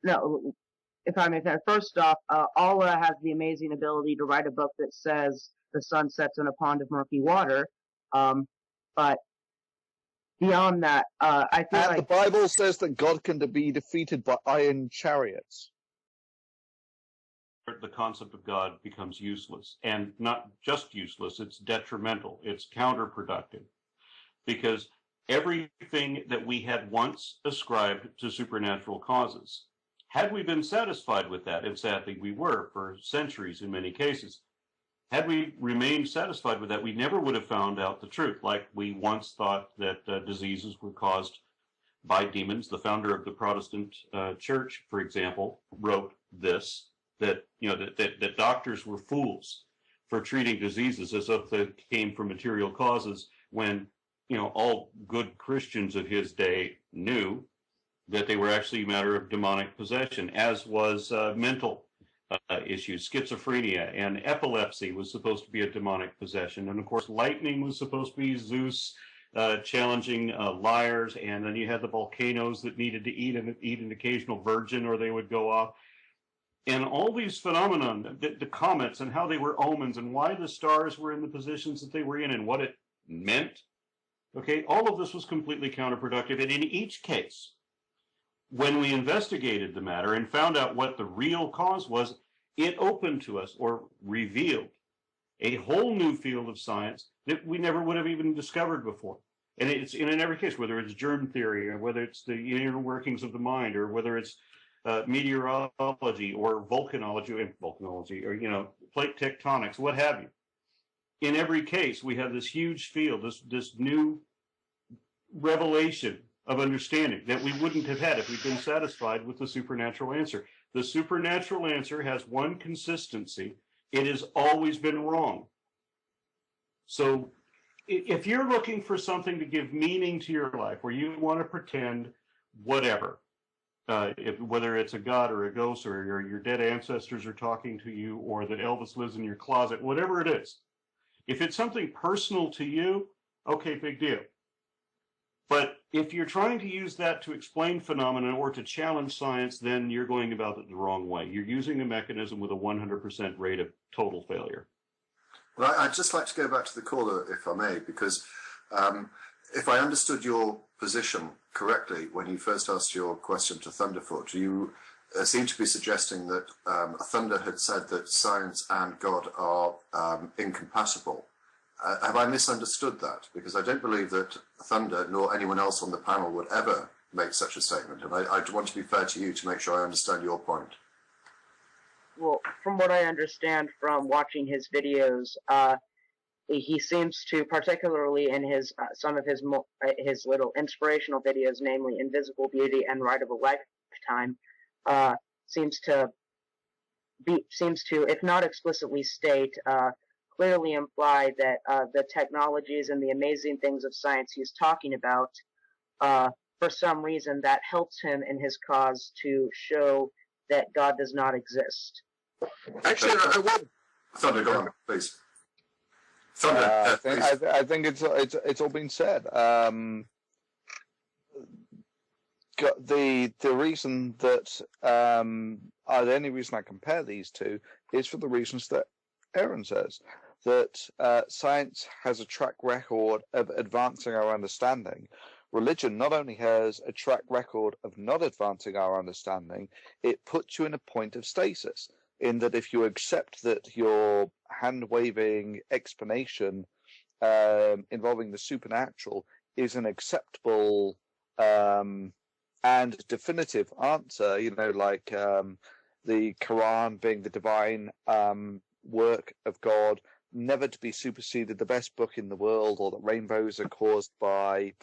no, if I may say, first off, Allah has the amazing ability to write a book that says the sun sets in a pond of murky water. But beyond that, I feel and like the Bible says that God can be defeated by iron chariots. The concept of God becomes useless, and not just useless, it's detrimental, it's counterproductive, because everything that we had once ascribed to supernatural causes, had we been satisfied with that, and sadly we were for centuries in many cases, had we remained satisfied with that, we never would have found out the truth. Like we once thought that diseases were caused by demons. The founder of the Protestant church, for example, wrote this, that that doctors were fools for treating diseases as if they came from material causes, when all good Christians of his day knew that they were actually a matter of demonic possession, as was mental issues. Schizophrenia and epilepsy was supposed to be a demonic possession, and of course lightning was supposed to be Zeus challenging liars, and then you had the volcanoes that needed to eat an occasional virgin or they would go off. And all these phenomenon, the comets and how they were omens and why the stars were in the positions that they were in and what it meant, okay, all of this was completely counterproductive. And in each case, when we investigated the matter and found out what the real cause was, it opened to us, or revealed, a whole new field of science that we never would have even discovered before. And it's in every case, whether it's germ theory or whether it's the inner workings of the mind, or whether it's meteorology or volcanology, or plate tectonics, what have you. In every case, we have this huge field, this new revelation of understanding that we wouldn't have had if we'd been satisfied with the supernatural answer. The supernatural answer has one consistency: it has always been wrong. So if you're looking for something to give meaning to your life, where you want to pretend whatever, whether it's a god or a ghost, or your dead ancestors are talking to you, or that Elvis lives in your closet, whatever it is, if it's something personal to you, okay, big deal. But if you're trying to use that to explain phenomena or to challenge science, then you're going about it the wrong way. You're using a mechanism with a 100% rate of total failure. Well, I'd just like to go back to the caller, if I may, because if I understood your position correctly when you first asked your question to Thunderfoot, you seemed to be suggesting that Thunder had said that science and God are incompatible. Have I misunderstood that? Because I don't believe that Thunder nor anyone else on the panel would ever make such a statement, and I want to be fair to you to make sure I understand your point. Well, from what I understand from watching his videos, he seems to, particularly in his some of his little inspirational videos, namely "Invisible Beauty" and "Ride of a Lifetime," seems to, if not explicitly state, clearly imply that the technologies and the amazing things of science he's talking about, for some reason, that helps him in his cause to show that God does not exist. Actually, I would. Thunder, go on, please. Thunder, please. I think it's all been said. The reason that the only reason I compare these two is for the reasons that Aaron says, that science has a track record of advancing our understanding. Religion not only has a track record of not advancing our understanding, it puts you in a point of stasis, in that if you accept that your hand-waving explanation involving the supernatural is an acceptable and definitive answer, like the Quran being the divine work of God, never to be superseded, the best book in the world, or that rainbows are caused by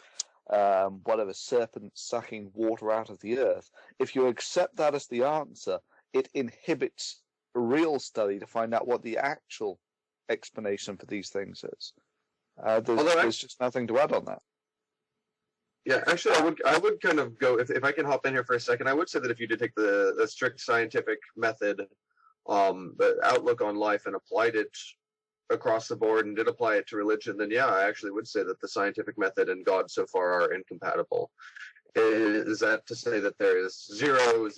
whatever serpent sucking water out of the earth. If you accept that as the answer, it inhibits real study to find out what the actual explanation for these things is. There's just nothing to add on that. Yeah, actually, I would kind of go, if I can hop in here for a second, I would say that if you did take the strict scientific method, the outlook on life, and applied it across the board and did apply it to religion, then yeah, I actually would say that the scientific method and God so far are incompatible. Is that to say that there is zero,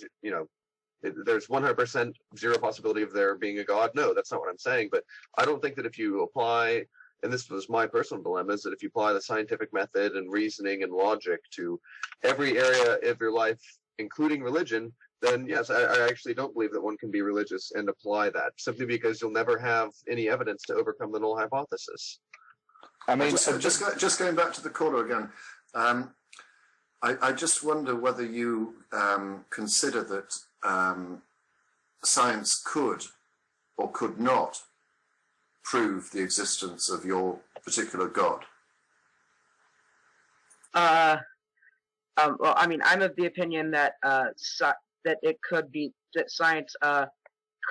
there's 100% zero possibility of there being a God? No, that's not what I'm saying. But I don't think that if you apply, and this was my personal dilemma, is that if you apply the scientific method and reasoning and logic to every area of your life, including religion, then yes, I actually don't believe that one can be religious and apply that, simply because you'll never have any evidence to overcome the null hypothesis. I mean, just going back to the caller again, I just wonder whether you consider that science could or could not prove the existence of your particular God. Well, I mean, I'm of the opinion that that it could be that science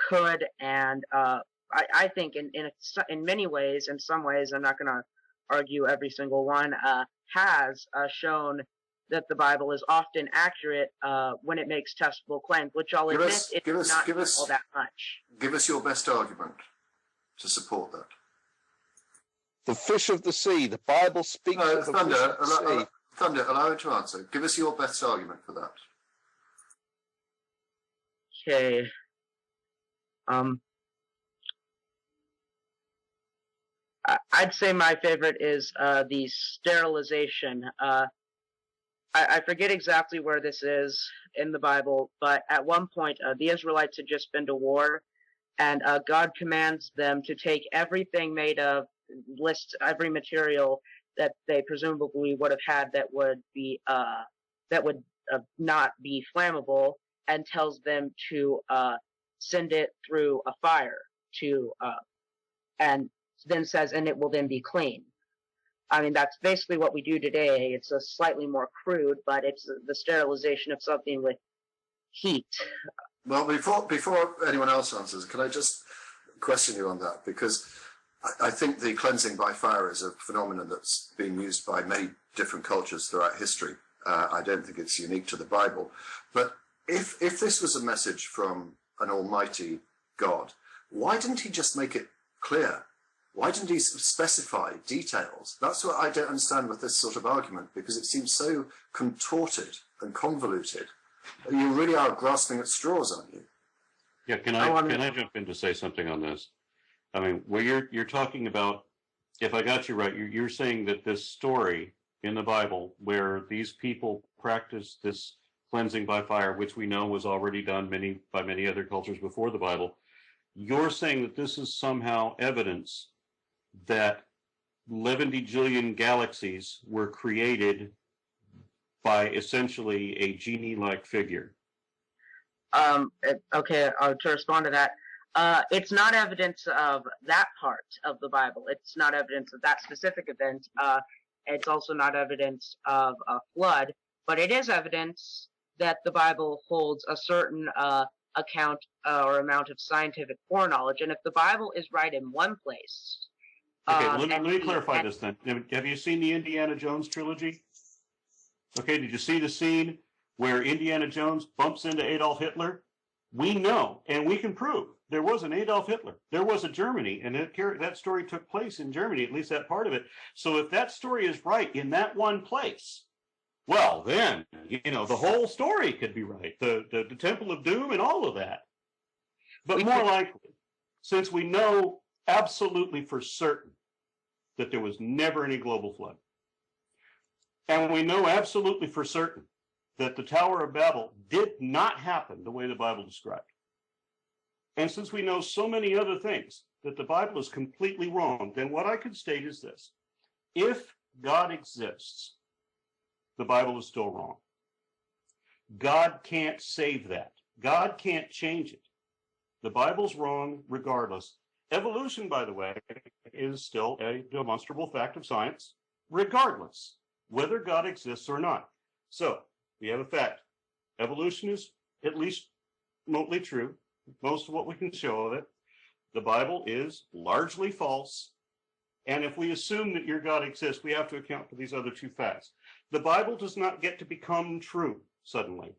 could, and I think in many ways, in some ways, I'm not going to argue every single one, has shown that the Bible is often accurate when it makes testable claims, which I'll admit it's not all that much. Give us your best argument to support that. The fish of the sea. The Bible speaks of the fish of the sea. Thunder, allow it to answer. Give us your best argument for that. Okay. I'd say my favorite is the sterilization. I forget exactly where this is in the Bible, but at one point the Israelites had just been to war, and God commands them to take everything made of, lists every material that they presumably would have had that would not be flammable, and tells them to send it through a fire and then says, and it will then be clean. I mean, that's basically what we do today. It's a slightly more crude, but it's the sterilization of something with heat. Well, before anyone else answers, can I just question you on that? Because I think the cleansing by fire is a phenomenon that's been used by many different cultures throughout history. I don't think it's unique to the Bible. But if this was a message from an almighty God, why didn't he just make it clear? Why didn't he specify details? That's what I don't understand with this sort of argument, because it seems so contorted and convoluted. You really are grasping at straws, aren't you? Yeah, can I jump in to say something on this? I mean, where you're talking about, if I got you right, you're saying that this story in the Bible where these people practiced this cleansing by fire, which we know was already done by many other cultures before the Bible, you're saying that this is somehow evidence that 11 jillion galaxies were created by essentially a genie-like figure. Okay, to respond to that, it's not evidence of that part of the Bible. It's not evidence of that specific event. It's also not evidence of a flood, but it is evidence that the Bible holds a certain account or amount of scientific foreknowledge. And if the Bible is right in one place, okay, let me clarify this then. Have you seen the Indiana Jones trilogy? Okay, did you see the scene where Indiana Jones bumps into Adolf Hitler? We know, and we can prove, there was an Adolf Hitler. There was a Germany, and that story took place in Germany, at least that part of it. So if that story is right in that one place, well, then, the whole story could be right. The Temple of Doom and all of that. But more likely, since we know absolutely for certain that there was never any global flood, and we know absolutely for certain that the Tower of Babel did not happen the way the Bible described, and since we know so many other things that the Bible is completely wrong, then what I could state is this: if God exists, the Bible is still wrong. God can't save that. God can't change it. The Bible's wrong regardless. Evolution, by the way, is still a demonstrable fact of science, regardless whether God exists or not. So we have a fact. Evolution is at least remotely true. Most of what we can show of it. The Bible is largely false. And if we assume that your God exists, we have to account for these other two facts. The Bible does not get to become true suddenly.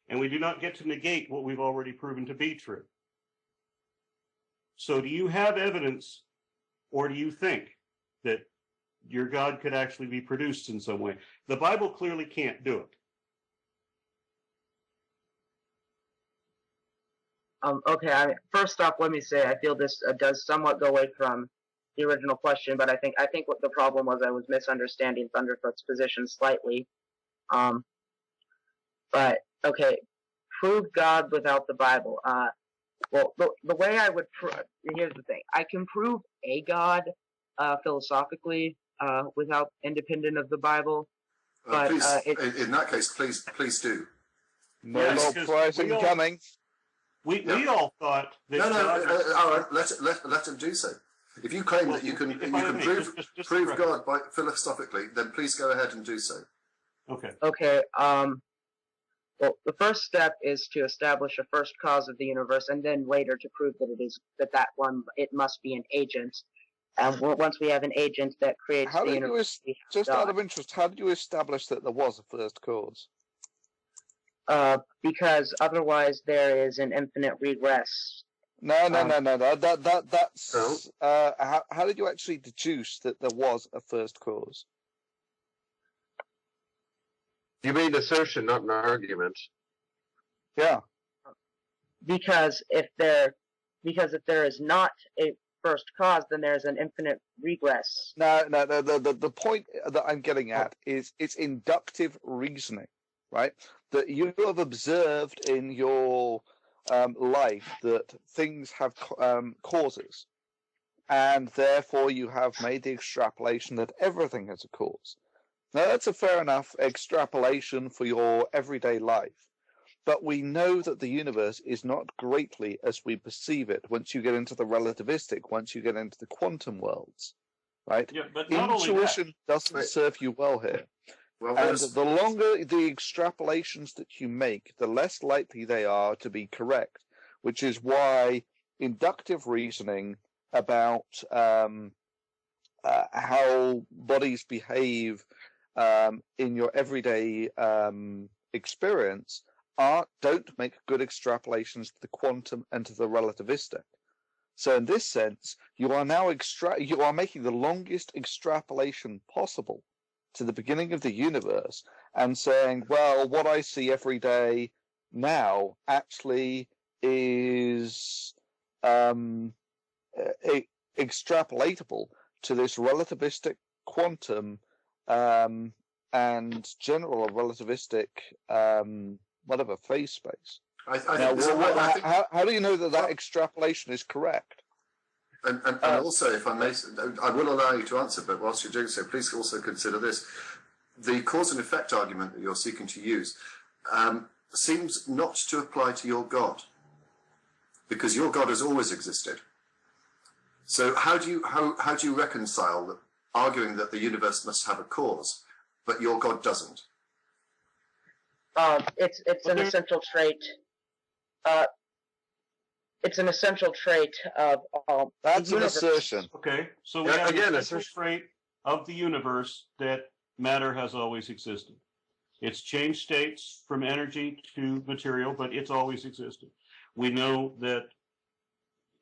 And we do not get to negate what we've already proven to be true. So do you have evidence, or do you think that your God could actually be produced in some way? The Bible clearly can't do it. Okay. First off, let me say I feel this does somewhat go away from the original question, but I think what the problem was, I was misunderstanding Thunderfoot's position slightly. But okay, prove God without the Bible. Well, the way I would here's the thing: I can prove a God philosophically without independent of the Bible. But please, in that case, please do. No Yeah, more because prize we all- incoming. We all thought that No, God was- all right, let him do so. If you claim Well, that you can if I may, prove just prove correct God by philosophically, then please go ahead and do so. Okay. Okay. Well, the first step is to establish a first cause of the universe, and then later to prove that it must be an agent. And once we have an agent that creates How the did you, universe, just out of interest, how did you establish that there was a first cause? because otherwise there is an infinite regress. No. That's No. how did you actually deduce that there was a first cause? You made an assertion, not an argument. Yeah. Because if there is not a first cause, then there's an infinite regress. No. The point that I'm getting at is it's inductive reasoning, right? That you have observed in your life that things have causes, and therefore you have made the extrapolation that everything has a cause. Now, that's a fair enough extrapolation for your everyday life. But we know that the universe is not greatly as we perceive it once you get into the relativistic, once you get into the quantum worlds, right? Yeah, but not only that. Intuition doesn't Right. serve you well here. Well, And there's- the longer the extrapolations that you make, the less likely they are to be correct, which is why inductive reasoning about how bodies behave in your everyday experience don't make good extrapolations to the quantum and to the relativistic. So in this sense, you are now making the longest extrapolation possible to the beginning of the universe and saying, well, what I see every day now actually is extrapolatable to this relativistic quantum and general relativistic whatever phase space. I Now, think, how do you know that extrapolation is correct? and also, if I may, I will allow you to answer, but whilst you're doing so, please also consider this. The cause and effect argument that you're seeking to use seems not to apply to your God, because your God has always existed. So how do you reconcile arguing that the universe must have a cause, but your God doesn't? It's an essential trait. It's an essential trait of That's the an universe. assertion. Okay, so we Yeah, have again, an it's essential trait of the universe that matter has always existed. It's changed states from energy to material, but it's always existed. We know that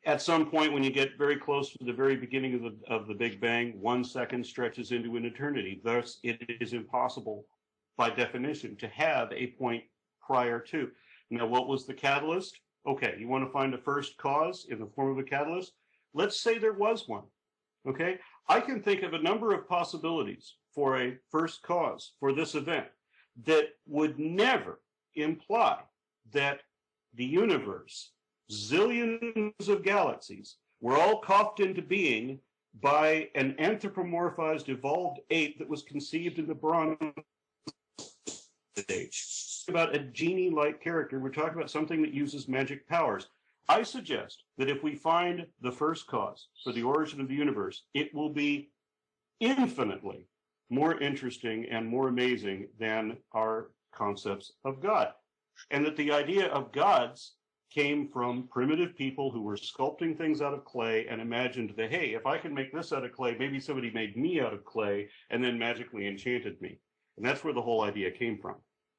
at some point when you get very close to the very beginning of the Big Bang, 1 second stretches into an eternity. Thus, it is impossible, by definition, to have a point prior to. Now, what was the catalyst? Okay, you want to find a first cause in the form of a catalyst? Let's say there was one. Okay, I can think of a number of possibilities for a first cause for this event that would never imply that the universe, zillions of galaxies, were all coughed into being by an anthropomorphized evolved ape that was conceived in the Bronze Age. About a genie-like character, we're talking about something that uses magic powers. I suggest that if we find the first cause for the origin of the universe, it will be infinitely more interesting and more amazing than our concepts of God. And that the idea of gods came from primitive people who were sculpting things out of clay and imagined that, hey, if I can make this out of clay, maybe somebody made me out of clay and then magically enchanted me. And that's where the whole idea came from.